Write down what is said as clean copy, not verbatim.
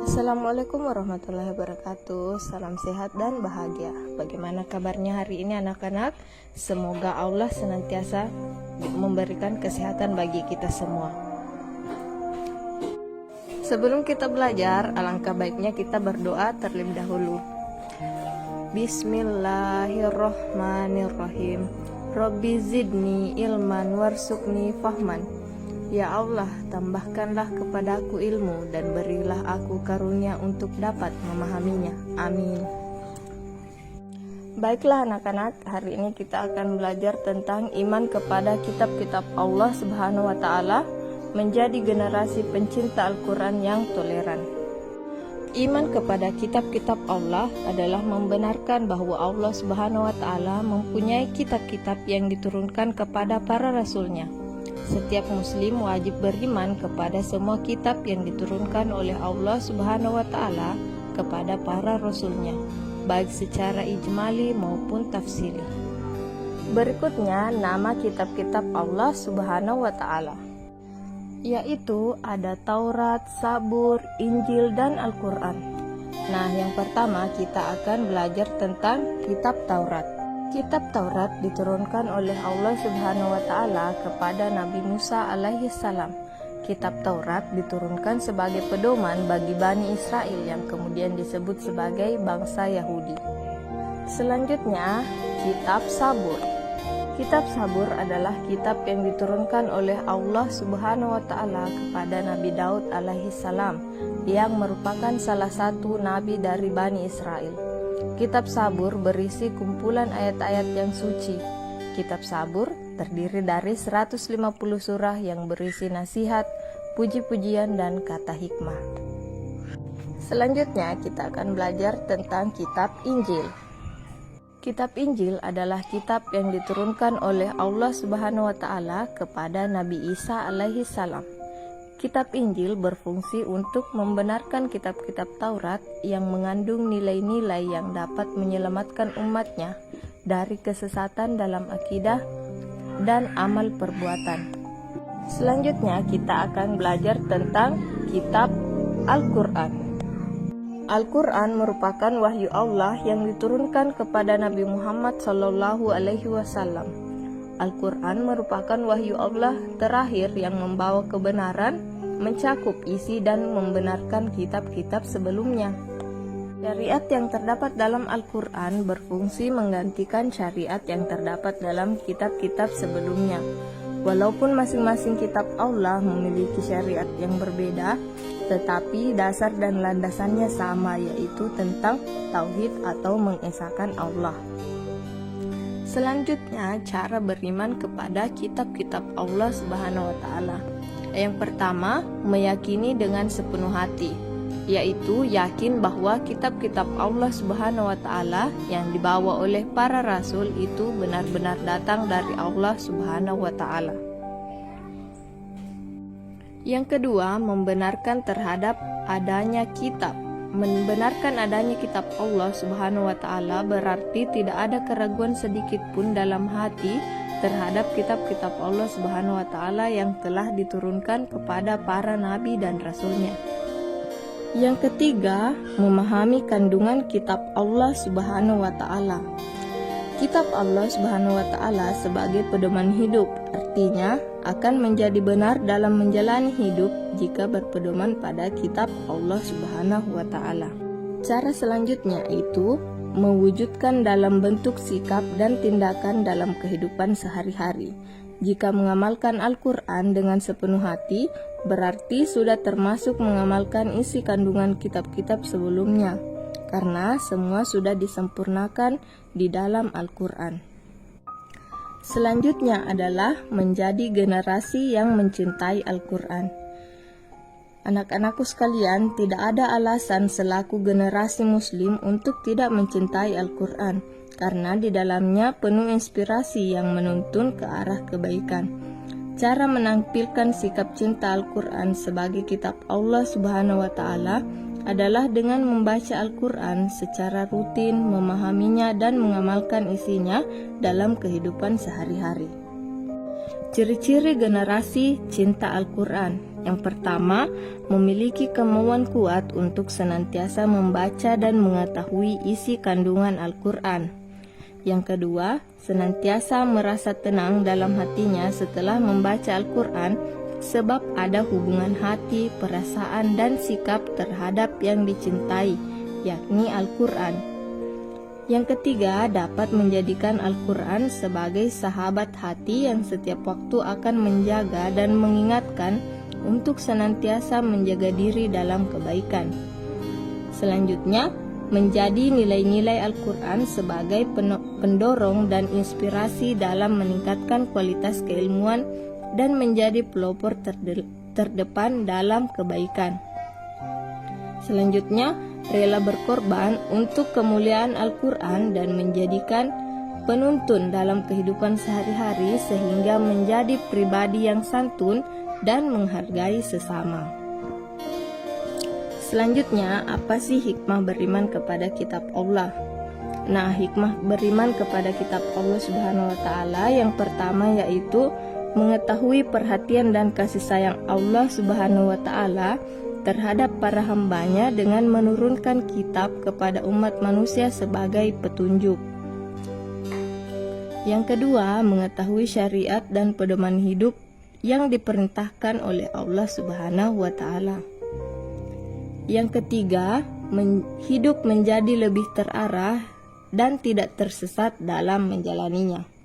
Assalamualaikum warahmatullahi wabarakatuh. Salam sehat dan bahagia. Bagaimana kabarnya hari ini anak-anak? Semoga Allah senantiasa memberikan kesehatan bagi kita semua. Sebelum kita belajar, alangkah baiknya kita berdoa terlebih dahulu. Bismillahirrahmanirrahim. Rabbi zidni ilman warzuqni fahman. Ya Allah, tambahkanlah kepadaku ilmu dan berilah aku karunia untuk dapat memahaminya. Amin. Baiklah anak-anak, hari ini kita akan belajar tentang iman kepada kitab-kitab Allah Subhanahu wa Ta'ala, menjadi generasi pencinta Al-Quran yang toleran. Iman kepada kitab-kitab Allah adalah membenarkan bahwa Allah Subhanahu wa Ta'ala mempunyai kitab-kitab yang diturunkan kepada para rasulnya. Setiap muslim wajib beriman kepada semua kitab yang diturunkan oleh Allah Subhanahu wa Ta'ala kepada para rasulnya, baik secara ijmali maupun tafsili. Berikutnya nama kitab-kitab Allah Subhanahu wa Ta'ala, yaitu ada Taurat, Zabur, Injil, dan Al-Quran. Nah, yang pertama kita akan belajar tentang kitab Taurat. Kitab Taurat diturunkan oleh Allah Subhanahu wa Ta'ala kepada Nabi Musa alaihi salam. Kitab Taurat diturunkan sebagai pedoman bagi Bani Israel yang kemudian disebut sebagai bangsa Yahudi. Selanjutnya, kitab Zabur. Kitab Zabur adalah kitab yang diturunkan oleh Allah Subhanahu wa Ta'ala kepada Nabi Daud alaihi salam, yang merupakan salah satu nabi dari Bani Israel. Kitab Zabur berisi kumpulan ayat-ayat yang suci. Kitab Zabur terdiri dari 150 surah yang berisi nasihat, puji-pujian, dan kata hikmah. Selanjutnya kita akan belajar tentang kitab Injil. Kitab Injil adalah kitab yang diturunkan oleh Allah Subhanahu wa Ta'ala kepada Nabi Isa alaihi salam. Kitab Injil berfungsi untuk membenarkan kitab-kitab Taurat yang mengandung nilai-nilai yang dapat menyelamatkan umatnya dari kesesatan dalam akidah dan amal perbuatan. Selanjutnya kita akan belajar tentang kitab Al-Quran. Al-Quran merupakan wahyu Allah yang diturunkan kepada Nabi Muhammad SAW. Al-Quran merupakan wahyu Allah terakhir yang membawa kebenaran, mencakup isi dan membenarkan kitab-kitab sebelumnya. Syariat yang terdapat dalam Al-Quran berfungsi menggantikan syariat yang terdapat dalam kitab-kitab sebelumnya. Walaupun masing-masing kitab Allah memiliki syariat yang berbeda, tetapi dasar dan landasannya sama, yaitu tentang tauhid atau mengesahkan Allah. Selanjutnya, cara beriman kepada kitab-kitab Allah Subhanahu wa Ta'ala. Yang pertama, meyakini dengan sepenuh hati, yaitu yakin bahwa kitab-kitab Allah Subhanahu wa Ta'ala yang dibawa oleh para rasul itu benar-benar datang dari Allah Subhanahu wa Ta'ala. Yang kedua, membenarkan terhadap adanya kitab. Membenarkan adanya kitab Allah Subhanahu wa Ta'ala berarti tidak ada keraguan sedikit pun dalam hati terhadap kitab-kitab Allah Subhanahu wa Ta'ala yang telah diturunkan kepada para nabi dan rasulnya. Yang ketiga, memahami kandungan kitab Allah Subhanahu wa Ta'ala. Kitab Allah Subhanahu wa Ta'ala sebagai pedoman hidup, artinya akan menjadi benar dalam menjalani hidup jika berpedoman pada kitab Allah Subhanahu wa Ta'ala. Cara selanjutnya itu mewujudkan dalam bentuk sikap dan tindakan dalam kehidupan sehari-hari. Jika mengamalkan Al-Quran dengan sepenuh hati, berarti sudah termasuk mengamalkan isi kandungan kitab-kitab sebelumnya, karena semua sudah disempurnakan di dalam Al-Quran. Selanjutnya adalah menjadi generasi yang mencintai Al-Quran. Anak-anakku sekalian, tidak ada alasan selaku generasi muslim untuk tidak mencintai Al-Quran, karena di dalamnya penuh inspirasi yang menuntun ke arah kebaikan. Cara menampilkan sikap cinta Al-Quran sebagai kitab Allah Subhanahu wa Ta'ala adalah dengan membaca Al-Quran secara rutin, memahaminya dan mengamalkan isinya dalam kehidupan sehari-hari. Ciri-ciri generasi cinta Al-Quran. Yang pertama, memiliki kemauan kuat untuk senantiasa membaca dan mengetahui isi kandungan Al-Quran. Yang kedua, senantiasa merasa tenang dalam hatinya setelah membaca Al-Quran, sebab ada hubungan hati, perasaan, dan sikap terhadap yang dicintai, yakni Al-Quran. Yang ketiga, dapat menjadikan Al-Quran sebagai sahabat hati yang setiap waktu akan menjaga dan mengingatkan untuk senantiasa menjaga diri dalam kebaikan. Selanjutnya, menjadi nilai-nilai Al-Quran sebagai pendorong dan inspirasi dalam meningkatkan kualitas keilmuan dan menjadi pelopor terdepan dalam kebaikan. Selanjutnya, rela berkorban untuk kemuliaan Al-Quran dan menjadikan penuntun dalam kehidupan sehari-hari sehingga menjadi pribadi yang santun dan menghargai sesama. Selanjutnya, apa sih hikmah beriman kepada kitab Allah? Nah, hikmah beriman kepada kitab Allah Subhanahu wa Ta'ala yang pertama yaitu mengetahui perhatian dan kasih sayang Allah Subhanahu wa Ta'ala terhadap para hambanya dengan menurunkan kitab kepada umat manusia sebagai petunjuk. Yang kedua, mengetahui syariat dan pedoman hidup yang diperintahkan oleh Allah Subhanahu wa Ta'ala. Yang ketiga, hidup menjadi lebih terarah dan tidak tersesat dalam menjalaninya.